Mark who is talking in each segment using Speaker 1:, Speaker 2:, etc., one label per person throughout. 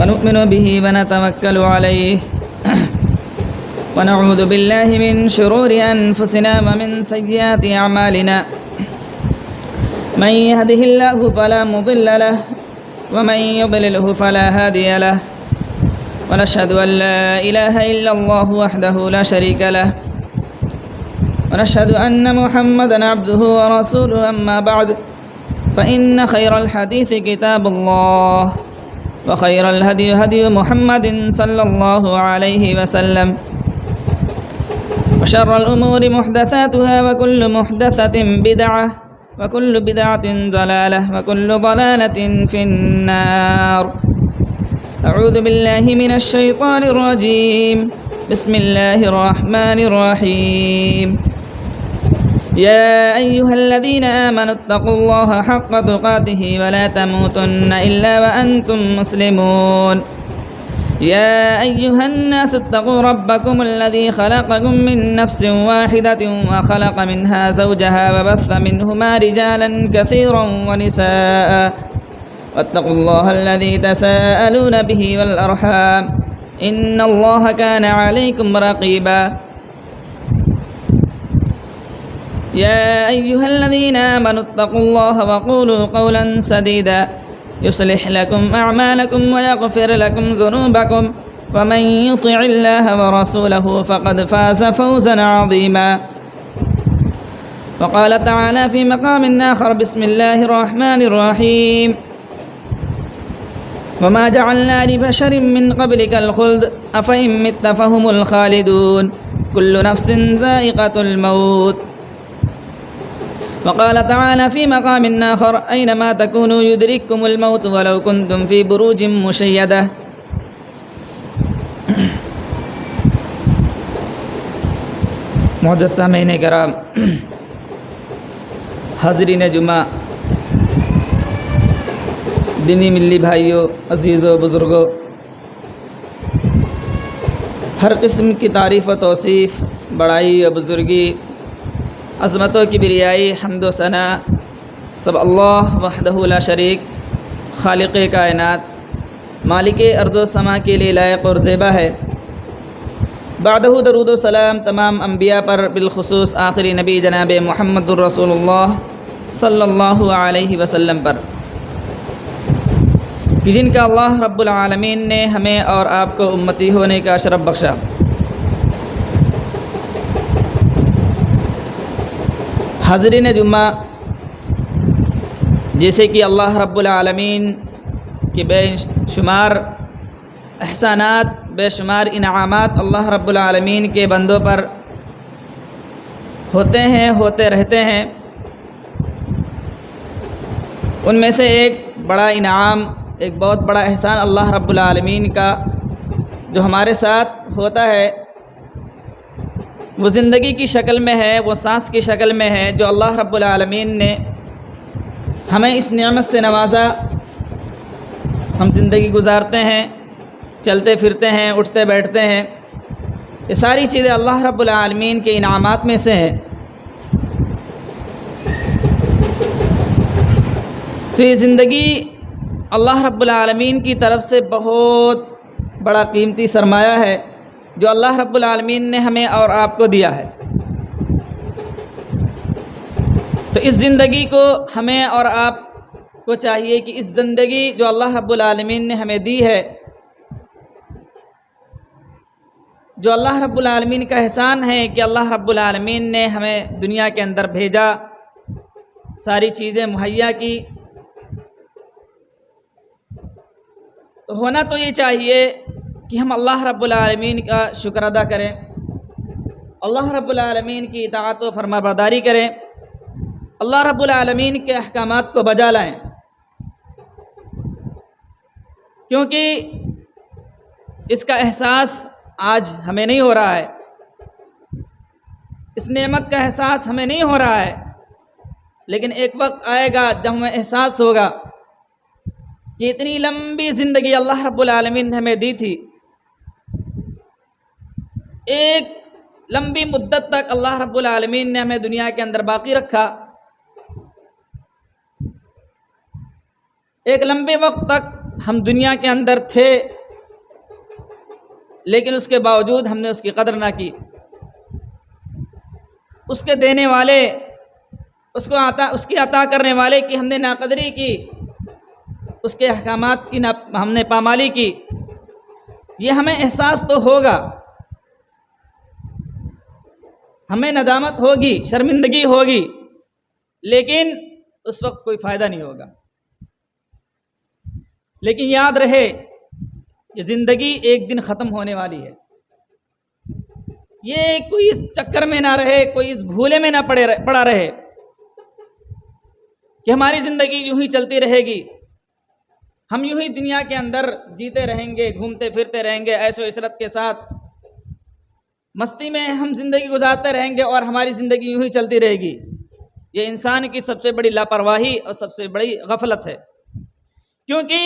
Speaker 1: ونؤمن به ونتوكل عليه ونعوذ بالله من شرور أنفسنا ومن سيئات أعمالنا من يهده الله فلا مضل له ومن يضلله فلا هادي له ونشهد أن لا إله إلا الله وحده لا شريك له ونشهد أن محمدًا عبده ورسوله أما بعد فإن خير الحديث كتاب الله وخير الهدي هدي محمد صلى الله عليه وسلم وشر الأمور محدثاتها وكل محدثة بدعة وكل بدعة ضلالة وكل ضلالة في النار. أعوذ بالله من الشيطان الرجيم. بسم الله الرحمن الرحيم. يا أيها الذين آمنوا اتقوا الله حق تقاته ولا تموتن إلا وأنتم مسلمون. يا أيها الناس اتقوا ربكم الذي خلقكم من نفس واحدة وخلق منها زوجها وبث منهما رجالا كثيرا ونساء واتقوا الله الذي تساءلون به والأرحام إن الله كان عليكم رقيبا. يا أيها الذين آمنوا اتقوا الله وقولوا قولا سديدا يصلح لكم أعمالكم ويغفر لكم ذنوبكم ومن يطع الله ورسوله فقد فاز فوزا عظيما. وقال تعالى في مقام آخر: بسم الله الرحمن الرحيم. وما جعلنا لبشر من قبلك الخلد أفإن مت فهم الخالدون كل نفس ذائقة الموت. وقال تعالى في مقام آخر: أينما تكونوا يدرككم الموت ولو كنتم في بروج مشيدة. معزز سامعین کرام، حاضرین جمعہ، دینی ملی بھائیوں، عزیزوں، بزرگوں، ہر قسم کی تعریف و توصیف، بڑائی و بزرگی، عظمتوں کی بریائی، حمد و ثنا سب اللہ وحدہ لا شریک، خالق کائنات، مالک ارض و سما کے لیے لائق اور زیبا ہے۔ بعدہ درود و سلام تمام انبیاء پر، بالخصوص آخری نبی جناب محمد الرسول اللہ صلی اللہ علیہ وسلم پر، کہ جن کا اللہ رب العالمین نے ہمیں اور آپ کو امتی ہونے کا شرف بخشا۔ حاضرین جمعہ، جیسے کہ اللہ رب العالمین کے بے شمار احسانات، بے شمار انعامات اللہ رب العالمین کے بندوں پر ہوتے ہیں، ہوتے رہتے ہیں، ان میں سے ایک بڑا انعام، ایک بہت بڑا احسان اللہ رب العالمین کا جو ہمارے ساتھ ہوتا ہے، وہ زندگی کی شکل میں ہے، وہ سانس کی شکل میں ہے، جو اللہ رب العالمین نے ہمیں اس نعمت سے نوازا۔ ہم زندگی گزارتے ہیں، چلتے پھرتے ہیں، اٹھتے بیٹھتے ہیں، یہ ساری چیزیں اللہ رب العالمین کے انعامات میں سے ہیں۔ تو یہ زندگی اللہ رب العالمین کی طرف سے بہت بڑا قیمتی سرمایہ ہے جو اللہ رب العالمین نے ہمیں اور آپ کو دیا ہے۔ تو اس زندگی کو ہمیں اور آپ کو چاہیے کہ اس زندگی جو اللہ رب العالمین نے ہمیں دی ہے، جو اللہ رب العالمین کا احسان ہے کہ اللہ رب العالمین نے ہمیں دنیا کے اندر بھیجا، ساری چیزیں مہیا کی، تو ہونا تو یہ چاہیے کہ ہم اللہ رب العالمین کا شکر ادا کریں، اللہ رب العالمین کی اطاعت و فرما برداری کریں، اللہ رب العالمین کے احکامات کو بجا لائیں، کیونکہ اس کا احساس آج ہمیں نہیں ہو رہا ہے، اس نعمت کا احساس ہمیں نہیں ہو رہا ہے، لیکن ایک وقت آئے گا جب ہمیں احساس ہوگا کہ اتنی لمبی زندگی اللہ رب العالمین نے ہمیں دی تھی، ایک لمبی مدت تک اللہ رب العالمین نے ہمیں دنیا کے اندر باقی رکھا، ایک لمبے وقت تک ہم دنیا کے اندر تھے لیکن اس کے باوجود ہم نے اس کی قدر نہ کی، اس کے دینے والے، اس کی عطا کرنے والے کی ہم نے ناقدری کی، اس کے احکامات کی ہم نے پامالی کی، یہ ہمیں احساس تو ہوگا، ہمیں ندامت ہوگی، شرمندگی ہوگی، لیکن اس وقت کوئی فائدہ نہیں ہوگا۔ لیکن یاد رہے یہ زندگی ایک دن ختم ہونے والی ہے، یہ کوئی اس چکر میں نہ رہے، کوئی اس بھولے میں نہ پڑا رہے کہ ہماری زندگی یوں ہی چلتی رہے گی، ہم یوں ہی دنیا کے اندر جیتے رہیں گے، گھومتے پھرتے رہیں گے، عیش و عشرت کے ساتھ مستی میں ہم زندگی گزارتے رہیں گے اور ہماری زندگی یوں ہی چلتی رہے گی۔ یہ انسان کی سب سے بڑی لاپرواہی اور سب سے بڑی غفلت ہے، کیونکہ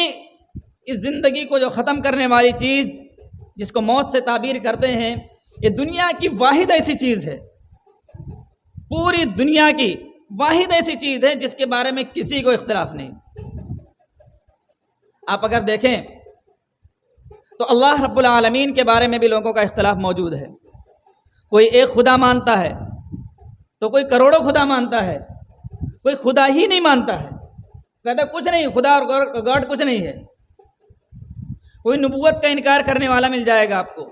Speaker 1: اس زندگی کو جو ختم کرنے والی چیز جس کو موت سے تعبیر کرتے ہیں، یہ دنیا کی واحد ایسی چیز ہے، پوری دنیا کی واحد ایسی چیز ہے جس کے بارے میں کسی کو اختلاف نہیں۔ آپ اگر دیکھیں تو اللہ رب العالمین کے بارے میں بھی لوگوں کا اختلاف موجود ہے، کوئی ایک خدا مانتا ہے تو کوئی کروڑوں خدا مانتا ہے، کوئی خدا ہی نہیں مانتا ہے، کہتا کچھ نہیں، خدا اور گاڈ کچھ نہیں ہے، کوئی نبوت کا انکار کرنے والا مل جائے گا آپ کو،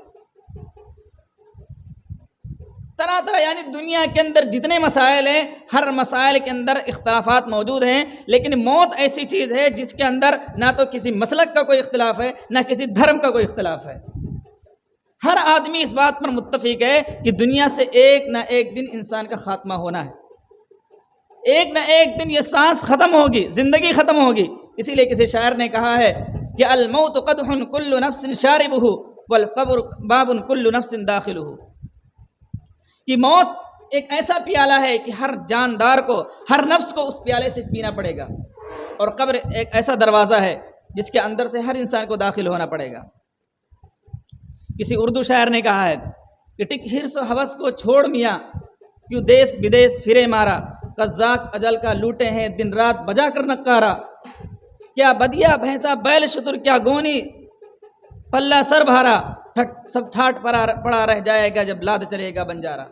Speaker 1: طرح طرح، یعنی دنیا کے اندر جتنے مسائل ہیں ہر مسائل کے اندر اختلافات موجود ہیں، لیکن موت ایسی چیز ہے جس کے اندر نہ تو کسی مسلک کا کوئی اختلاف ہے نہ کسی دھرم کا کوئی اختلاف ہے، ہر آدمی اس بات پر متفق ہے کہ دنیا سے ایک نہ ایک دن انسان کا خاتمہ ہونا ہے، ایک نہ ایک دن یہ سانس ختم ہوگی، زندگی ختم ہوگی۔ اسی لیے کسی شاعر نے کہا ہے کہ الموت قدح کل نفس شاربہ والقبر باب کل نفس داخلہ، کہ موت ایک ایسا پیالہ ہے کہ ہر جاندار کو، ہر نفس کو اس پیالے سے پینا پڑے گا، اور قبر ایک ایسا دروازہ ہے جس کے اندر سے ہر انسان کو داخل ہونا پڑے گا۔ کسی اردو شاعر نے کہا ہے کہ ٹک حرص و ہوس کو چھوڑ میاں، کیوں دیس بدیس پھرے مارا، قزاق اجل کا لوٹے ہیں دن رات بجا کر نقارا، کیا بدیا بھینسا بیل شتر کیا گونی، پلہ سر بھارا، سب ٹھاٹ پڑا رہ جائے گا جب لاد چلے گا بنجارا۔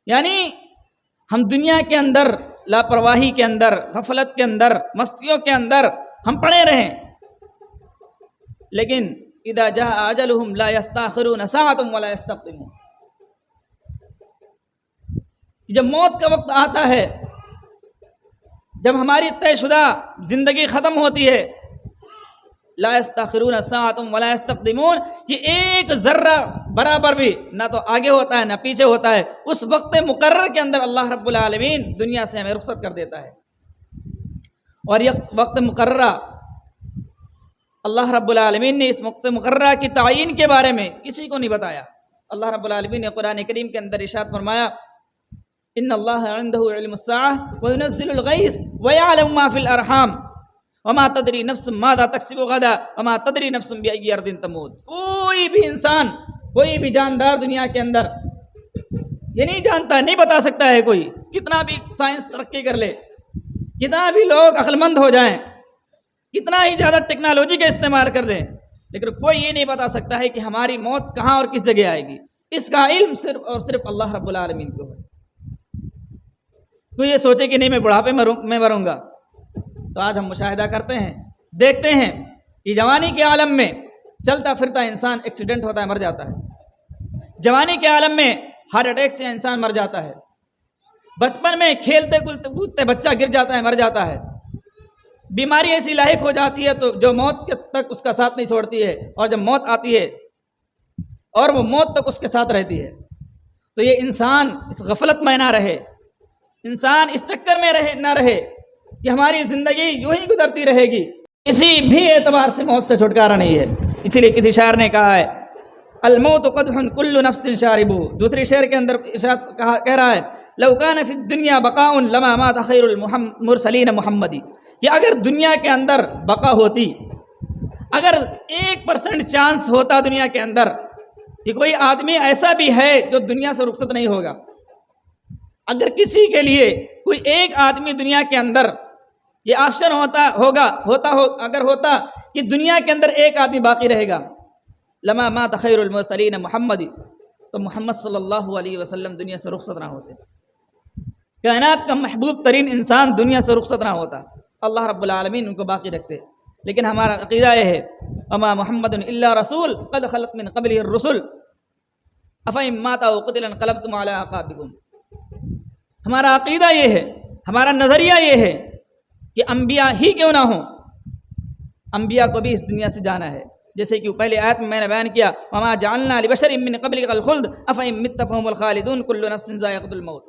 Speaker 1: یعنی ہم دنیا کے اندر لاپرواہی کے اندر، غفلت کے اندر، مستیوں کے اندر ہم پڑے رہیں، لیکن اذا جاء اجلهم لا يستاخرون ساعة ولا يستقدمون، جب موت کا وقت آتا ہے، جب ہماری طے شدہ زندگی ختم ہوتی ہے، لا يستاخرون ساعة ولا يستقدمون، یہ ایک ذرہ برابر بھی نہ تو آگے ہوتا ہے نہ پیچھے ہوتا ہے، اس وقت مقرر کے اندر اللہ رب العالمین دنیا سے ہمیں رخصت کر دیتا ہے، اور یہ وقت مقررہ اللہ رب العالمین نے اس وقت مقررہ کی تعین کے بارے میں کسی کو نہیں بتایا۔ اللہ رب العالمین نے قرآن کریم کے اندر ارشاد فرمایا ان اللہ عنده علم الساعة وينزل الغیث ويعلم ما في الارحام وما تدری نفس ماذا تکسب غدا وما تدری نفس بأي ارض تموت۔ کوئی بھی انسان، کوئی بھی جاندار دنیا کے اندر یہ نہیں جانتا، نہیں بتا سکتا ہے، کوئی کتنا بھی سائنس ترقی کر لے، کتنا بھی لوگ عقل مند ہو جائیں، کتنا ہی زیادہ ٹیکنالوجی کا استعمال کر دیں، لیکن کوئی یہ نہیں بتا سکتا ہے کہ ہماری موت کہاں اور کس جگہ آئے گی، اس کا علم صرف اور صرف اللہ رب العالمین کو ہے۔ کوئی یہ سوچے کہ نہیں میں بڑھاپے میں مروں گا، تو آج ہم مشاہدہ کرتے ہیں، دیکھتے ہیں کہ جوانی کے عالم میں چلتا پھرتا انسان ایکسیڈنٹ ہوتا ہے، مر جاتا ہے، جوانی کے عالم میں ہارٹ اٹیک سے انسان مر جاتا ہے، بچپن میں کھیلتے کودتے بچہ گر جاتا ہے، مر جاتا ہے، بیماری ایسی لاحق ہو جاتی ہے تو جو موت تک اس کا ساتھ نہیں چھوڑتی ہے، اور جب موت آتی ہے اور وہ موت تک اس کے ساتھ رہتی ہے، تو یہ انسان اس غفلت میں نہ رہے، انسان اس چکر میں نہ رہے کہ ہماری زندگی یوں ہی گزرتی رہے گی، کسی بھی اعتبار سے موت سے چھٹکارا نہیں ہے۔ اسی لیے کسی شاعر نے کہا ہے الموت قدح کل نفس شاربہ، دوسری شعر کے اندر کہہ رہا ہے لو کان فی الدنیا بقاء لما مات خیر المرسلین محمدی، کہ اگر دنیا کے اندر بقا ہوتی، اگر 1% چانس ہوتا دنیا کے اندر کہ کوئی آدمی ایسا بھی ہے جو دنیا سے رخصت نہیں ہوگا، اگر کسی کے لیے کوئی ایک آدمی دنیا کے اندر یہ آپشن اگر ہوتا کہ دنیا کے اندر ایک آدمی باقی رہے گا، لما مات خیر المرسلین محمد، تو محمد صلی اللہ علیہ وسلم دنیا سے رخصت نہ ہوتے، کائنات کا محبوب ترین انسان دنیا سے رخصت نہ ہوتا، اللہ رب العالمین ان کو باقی رکھتے۔ لیکن ہمارا عقیدہ یہ ہے، وما محمد الا رسول قد خلت من قبلہ الرسل افإن مات او قتل انقلبتم علی اعقابکم۔ ہمارا عقیدہ یہ ہے، ہمارا نظریہ یہ ہے کہ انبیاء ہی کیوں نہ ہوں، انبیاء کو بھی اس دنیا سے جانا ہے، جیسے کہ پہلے آیت میں نے بیان کیا، وما جعلنا لبشر من قبلک الخلد افإن مت فهم الخالدون کل نفس ذائقۃ الموت۔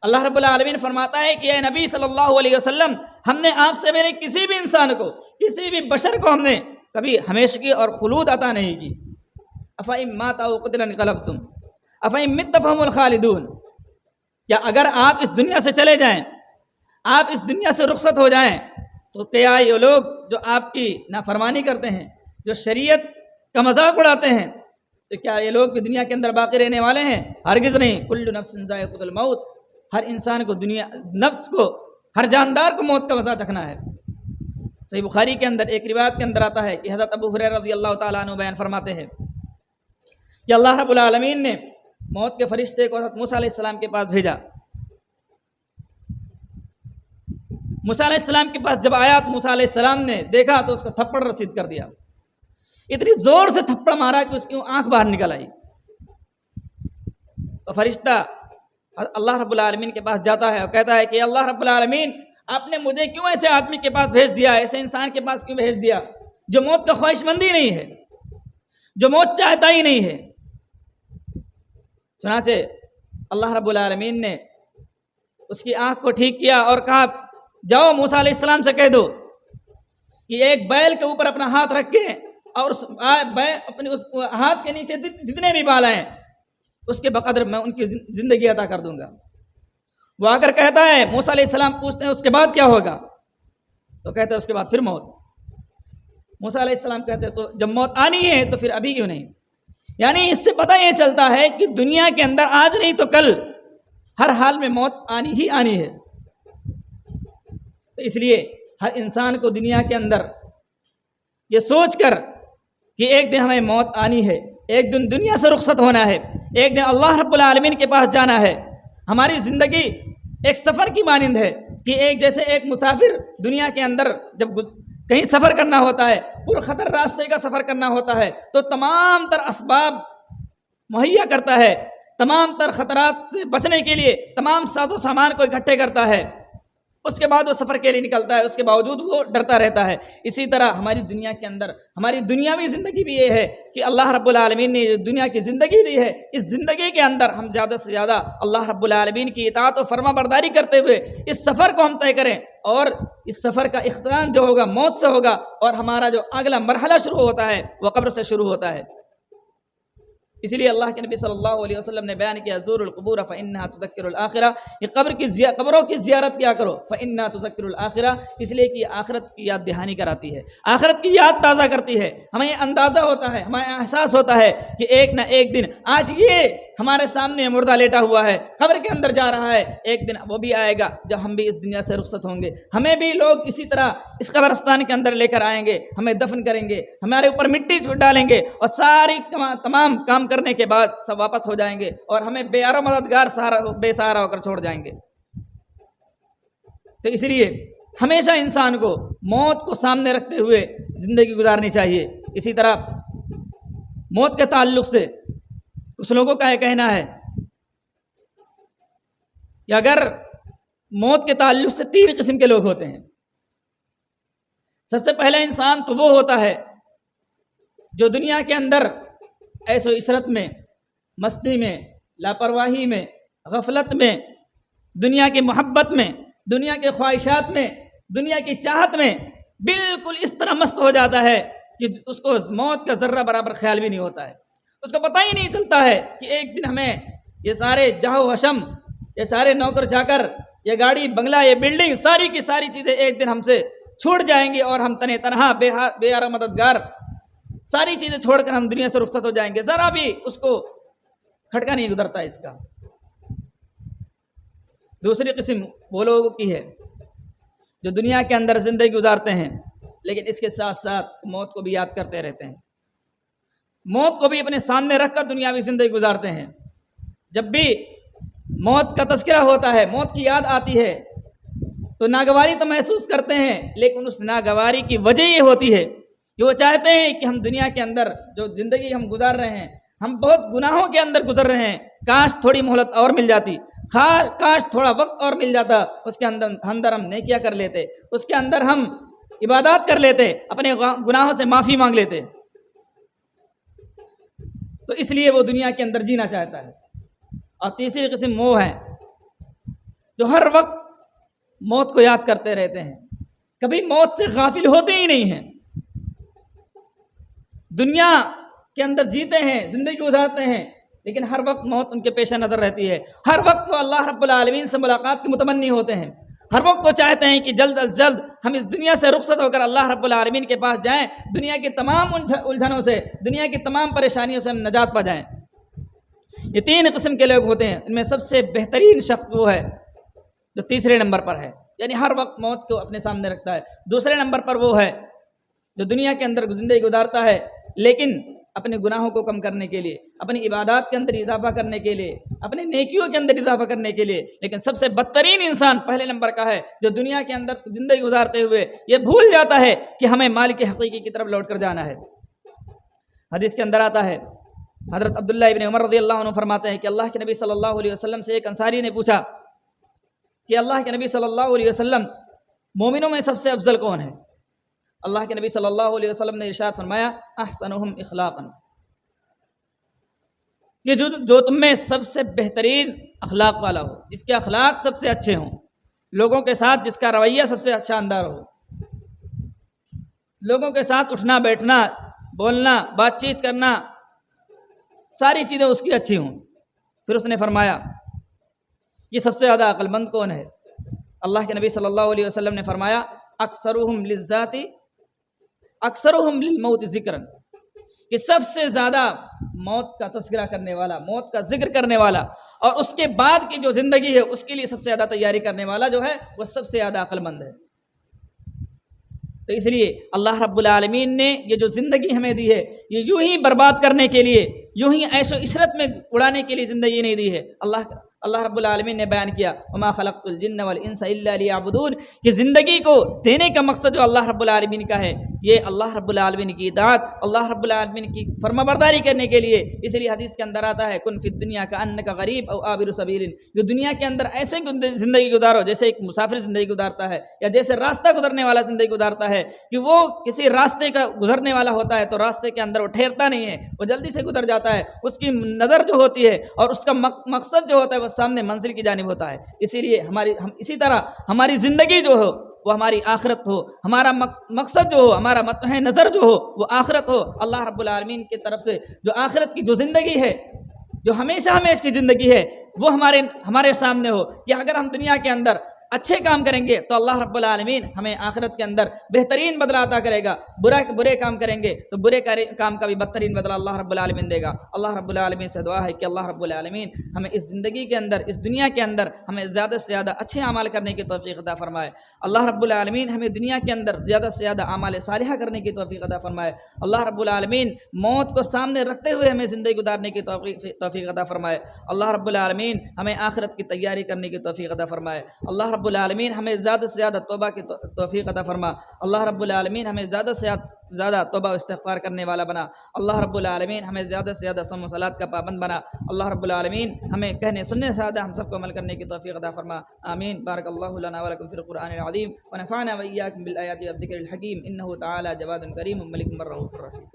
Speaker 1: اللہ رب العالمین فرماتا ہے کہ اے نبی صلی اللہ علیہ وسلم، ہم نے آپ سے پہلے کسی بھی انسان کو، کسی بھی بشر کو ہم نے کبھی ہمیشگی اور خلود عطا نہیں کی۔ افإن مات او قتل انقلبتم افإن مت فهم الخالدون، کیا اگر آپ اس دنیا سے چلے جائیں، آپ اس دنیا سے رخصت ہو جائیں، تو کیا یہ لوگ جو آپ کی نافرمانی کرتے ہیں، جو شریعت کا مذاق اڑاتے ہیں، تو کیا یہ لوگ بھی دنیا کے اندر باقی رہنے والے ہیں؟ ہرگز نہیں۔ کل نفس ذائقۃ الموت، ہر انسان کو نفس کو، ہر جاندار کو موت کا مزہ چکھنا ہے۔ صحیح بخاری کے اندر ایک روایت کے اندر آتا ہے کہ حضرت ابو ہریرہ رضی اللہ تعالیٰ عنہ بیان فرماتے ہیں کہ اللہ رب العالمین نے موت کے فرشتے کو حضرت موسیٰ علیہ السلام کے پاس بھیجا۔ موسیٰ علیہ السلام کے پاس جب آیا تو موسیٰ علیہ السلام نے دیکھا تو اس کو تھپڑ رسید کر دیا، اتنی زور سے تھپڑ مارا کہ اس کی آنکھ باہر نکل آئی۔ تو فرشتہ اللہ رب العالمین کے پاس جاتا ہے اور کہتا ہے کہ اللہ رب العالمین، آپ نے مجھے کیوں ایسے آدمی کے پاس بھیج دیا، ایسے انسان کے پاس کیوں بھیج دیا جو موت کا خواہش مندی نہیں ہے، جو موت چاہتا ہی نہیں ہے۔ چنانچہ اللہ رب العالمین نے اس کی آنکھ کو ٹھیک کیا اور کہا، جاؤ موسیٰ علیہ السلام سے کہہ دو کہ ایک بیل کے اوپر اپنا ہاتھ رکھ کے اور اپنے اس ہاتھ کے نیچے جتنے بھی بال ہیں اس کے بقدر میں ان کی زندگی عطا کر دوں گا۔ وہ آ کر کہتا ہے، موسیٰ علیہ السلام پوچھتے ہیں اس کے بعد کیا ہوگا؟ تو کہتے ہیں اس کے بعد پھر موت۔ موسیٰ علیہ السلام کہتے ہیں تو جب موت آنی ہے تو پھر ابھی کیوں نہیں؟ یعنی اس سے پتہ یہ چلتا ہے کہ دنیا کے اندر آج نہیں تو کل ہر حال میں موت آنی ہی آنی ہے۔ تو اس لیے ہر انسان کو دنیا کے اندر یہ سوچ کر کہ ایک دن ہمیں موت آنی ہے، ایک دن دنیا سے رخصت ہونا ہے، ایک دن اللہ رب العالمین کے پاس جانا ہے۔ ہماری زندگی ایک سفر کی مانند ہے کہ جیسے ایک مسافر دنیا کے اندر جب کہیں سفر کرنا ہوتا ہے، پرخطر راستے کا سفر کرنا ہوتا ہے، تو تمام تر اسباب مہیا کرتا ہے، تمام تر خطرات سے بچنے کے لیے تمام ساز و سامان کو اکٹھے کرتا ہے، اس کے بعد وہ سفر کے لیے نکلتا ہے، اس کے باوجود وہ ڈرتا رہتا ہے۔ اسی طرح ہماری دنیا کے اندر ہماری دنیاوی زندگی بھی یہ ہے کہ اللہ رب العالمین نے جو دنیا کی زندگی دی ہے، اس زندگی کے اندر ہم زیادہ سے زیادہ اللہ رب العالمین کی اطاعت و فرما برداری کرتے ہوئے اس سفر کو ہم طے کریں، اور اس سفر کا اختتام جو ہوگا موت سے ہوگا، اور ہمارا جو اگلا مرحلہ شروع ہوتا ہے وہ قبر سے شروع ہوتا ہے۔ اسی لیے اللہ کے نبی صلی اللہ علیہ وسلم نے بیان کیا، زور القبور فإنها تذکر الآخرہ، یہ قبروں کی زیارت کیا کرو، فإنها تذکر الآخرہ، اس لیے کہ آخرت کی یاد دہانی کراتی ہے، آخرت کی یاد تازہ کرتی ہے۔ ہمیں یہ اندازہ ہوتا ہے، ہمیں احساس ہوتا ہے کہ ایک نہ ایک دن آج یہ ہمارے سامنے مردہ لیٹا ہوا ہے، قبر کے اندر جا رہا ہے، ایک دن وہ بھی آئے گا جب ہم بھی اس دنیا سے رخصت ہوں گے، ہمیں بھی لوگ اسی طرح اس قبرستان کے اندر لے کر آئیں گے، ہمیں دفن کریں گے، ہمارے اوپر مٹی ڈالیں گے، اور ساری تمام کام کرنے کے بعد سب واپس ہو جائیں گے، اور ہمیں بے یار و مددگار بے سہارا ہو کر چھوڑ جائیں گے۔ تو اس لیے ہمیشہ انسان کو موت کو سامنے رکھتے ہوئے زندگی گزارنی چاہیے۔ اسی طرح موت کے تعلق سے کچھ لوگوں کا یہ کہنا ہے کہ اگر موت کے تعلق سے 3 قسم کے لوگ ہوتے ہیں۔ سب سے پہلا انسان تو وہ ہوتا ہے جو دنیا کے اندر عیش و عشرت میں، مستی میں، لاپرواہی میں، غفلت میں، دنیا کی محبت میں، دنیا کے خواہشات میں، دنیا کی چاہت میں بالکل اس طرح مست ہو جاتا ہے کہ اس کو موت کا ذرہ برابر خیال بھی نہیں ہوتا ہے، اس کو پتہ ہی نہیں چلتا ہے کہ ایک دن ہمیں یہ سارے جاہ و حشم، یہ سارے نوکر چاکر، یہ گاڑی بنگلہ، یہ بلڈنگ، ساری کی ساری چیزیں ایک دن ہم سے چھوٹ جائیں گی، اور ہم تنہا بے یار و مددگار ساری چیزیں چھوڑ کر ہم دنیا سے رخصت ہو جائیں گے، ذرا بھی اس کو کھٹکا نہیں گزرتا اس کا۔ دوسری قسم وہ لوگوں کی ہے جو دنیا کے اندر زندگی گزارتے ہیں لیکن اس کے ساتھ ساتھ موت کو بھی یاد کرتے رہتے ہیں، موت کو بھی اپنے سامنے رکھ کر دنیاوی زندگی گزارتے ہیں۔ جب بھی موت کا تذکرہ ہوتا ہے، موت کی یاد آتی ہے تو ناگواری تو محسوس کرتے ہیں، لیکن اس ناگواری کی وجہ یہ ہوتی ہے کہ وہ چاہتے ہیں کہ ہم دنیا کے اندر جو زندگی ہم گزار رہے ہیں، ہم بہت گناہوں کے اندر گزر رہے ہیں، کاش تھوڑی مہلت اور مل جاتی، کاش تھوڑا وقت اور مل جاتا، اس کے اندر ہم نیکیاں کر لیتے، اس کے اندر ہم عبادات کر لیتے، اپنے گناہوں سے معافی مانگ لیتے۔ تو اس لیے وہ دنیا کے اندر جینا چاہتا ہے۔ اور تیسری قسم وہ ہے جو ہر وقت موت کو یاد کرتے رہتے ہیں، کبھی موت سے غافل ہوتے ہی نہیں ہیں، دنیا کے اندر جیتے ہیں، زندگی گزارتے ہیں، لیکن ہر وقت موت ان کے پیش نظر رہتی ہے، ہر وقت وہ اللہ رب العالمین سے ملاقات کے متمنی ہوتے ہیں، ہر وقت وہ چاہتے ہیں کہ جلد از جلد ہم اس دنیا سے رخصت ہو کر اللہ رب العالمین کے پاس جائیں، دنیا کی تمام الجھنوں سے، دنیا کی تمام پریشانیوں سے ہم نجات پا جائیں۔ یہ تین قسم کے لوگ ہوتے ہیں، ان میں سب سے بہترین شخص وہ ہے جو تیسرے نمبر پر ہے، یعنی ہر وقت موت کو اپنے سامنے رکھتا ہے۔ دوسرے نمبر پر وہ ہے جو دنیا کے اندر زندگی گزارتا ہے لیکن اپنے گناہوں کو کم کرنے کے لیے، اپنی عبادات کے اندر اضافہ کرنے کے لیے، اپنے نیکیوں کے اندر اضافہ کرنے کے لیے، لیکن سب سے بدترین انسان پہلے نمبر کا ہے جو دنیا کے اندر زندگی گزارتے ہوئے یہ بھول جاتا ہے کہ ہمیں مالک حقیقی کی طرف لوٹ کر جانا ہے۔ حدیث کے اندر آتا ہے، حضرت عبداللہ ابن عمر رضی اللہ عنہ فرماتے ہیں کہ اللہ کے نبی صلی اللہ علیہ وسلم سے ایک انصاری نے پوچھا کہ اللہ کے نبی صلی اللہ علیہ وسلم مومنوں میں سب سے افضل کون ہے؟ اللہ کے نبی صلی اللہ علیہ وسلم نے ارشاد فرمایا احسنہم اخلاقا، کہ جو تم میں سب سے بہترین اخلاق والا ہو، جس کے اخلاق سب سے اچھے ہوں، لوگوں کے ساتھ جس کا رویہ سب سے شاندار ہو، لوگوں کے ساتھ اٹھنا بیٹھنا بولنا بات چیت کرنا ساری چیزیں اس کی اچھی ہوں۔ پھر اس نے فرمایا یہ سب سے زیادہ عقل مند کون ہے؟ اللہ کے نبی صلی اللہ علیہ وسلم نے فرمایا اکثرہم للذات اکثرہم للموت ذکرا، کہ سب سے زیادہ موت کا تذکرہ کرنے والا، موت کا ذکر کرنے والا اور اس کے بعد کی جو زندگی ہے اس کے لیے سب سے زیادہ تیاری کرنے والا جو ہے وہ سب سے زیادہ عقل مند ہے۔ تو اس لیے اللہ رب العالمین نے یہ جو زندگی ہمیں دی ہے یہ یوں ہی برباد کرنے کے لیے، یوں ہی عیش و عشرت میں اڑانے کے لیے زندگی نہیں دی ہے۔ اللہ رب العالمین نے بیان کیا وما خلقت الجن والانس الا لیعبدون، کہ زندگی کو دینے کا مقصد جو اللہ رب العالمین کا ہے یہ اللہ رب العالمین کی اطاعت، اللہ رب العالمین کی فرمانبرداری کرنے کے لیے۔ اس لیے حدیث کے اندر آتا ہے کن فی الدنیا کانک غریب او عابر سبیل، جو دنیا کے اندر ایسے زندگی گزارو جیسے ایک مسافر زندگی گزارتا ہے یا جیسے راستہ گزرنے والا زندگی گزارتا ہے، کہ وہ کسی راستے کا گزرنے والا ہوتا ہے تو راستے کے اندر وہ ٹھہرتا نہیں ہے، وہ جلدی سے گزر جاتا ہے، اس کی نظر جو ہوتی ہے اور اس کا مقصد جو ہوتا ہے وہ سامنے منزل کی جانب ہوتا ہے۔ اسی لیے ہم اسی طرح ہماری زندگی جو ہو وہ ہماری آخرت ہو، ہمارا مقصد جو ہو، ہمارا متوجہ نظر جو ہو وہ آخرت ہو، اللہ رب العالمین کی طرف سے جو آخرت کی جو زندگی ہے، جو ہمیشہ کی زندگی ہے وہ ہمارے سامنے ہو، کہ اگر ہم دنیا کے اندر اچھے کام کریں گے تو اللہ رب العالمین ہمیں آخرت کے اندر بہترین بدلہ عطا کرے گا، برے کام کریں گے تو برے کام کا بھی بدترین بدلہ اللہ رب العالمین دے گا۔ اللہ رب العالمین سے دعا ہے کہ اللہ رب العالمین ہمیں اس زندگی کے اندر، اس دنیا کے اندر ہمیں زیادہ سے زیادہ اچھے اعمال کرنے کی توفیق عطا فرمائے۔ اللہ رب العالمین ہمیں دنیا کے اندر زیادہ سے زیادہ اعمال صالحہ کرنے کی توفیق عطا فرمائے۔ اللہ رب العالمین موت کو سامنے رکھتے ہوئے ہمیں زندگی گزارنے کی توفیق عطا فرمائے۔ اللہ رب العالمین ہمیں آخرت کی تیاری کرنے کی توفیق عطا فرمائے۔ اللہ رب العالمین ہمیں زیادہ سے زیادہ توبہ کی توفیق عطا فرما۔ اللہ رب العالمین ہمیں زیادہ سے زیادہ توبہ و استغفار کرنے والا بنا۔ اللہ رب العالمین ہمیں زیادہ سے زیادہ صوم و صلات کا پابند بنا۔ اللہ رب العالمین ہمیں کہنے سننے سے زیادہ ہم سب کو عمل کرنے کی توفیق عطا فرما، آمین۔ بارک اللہ لنا ولکم فی القرآن العظیم ونفعنا وإیاکم بالآیات والذکر الحکیم، انہ تعالی جواد کریم ملک رؤوف رحیم۔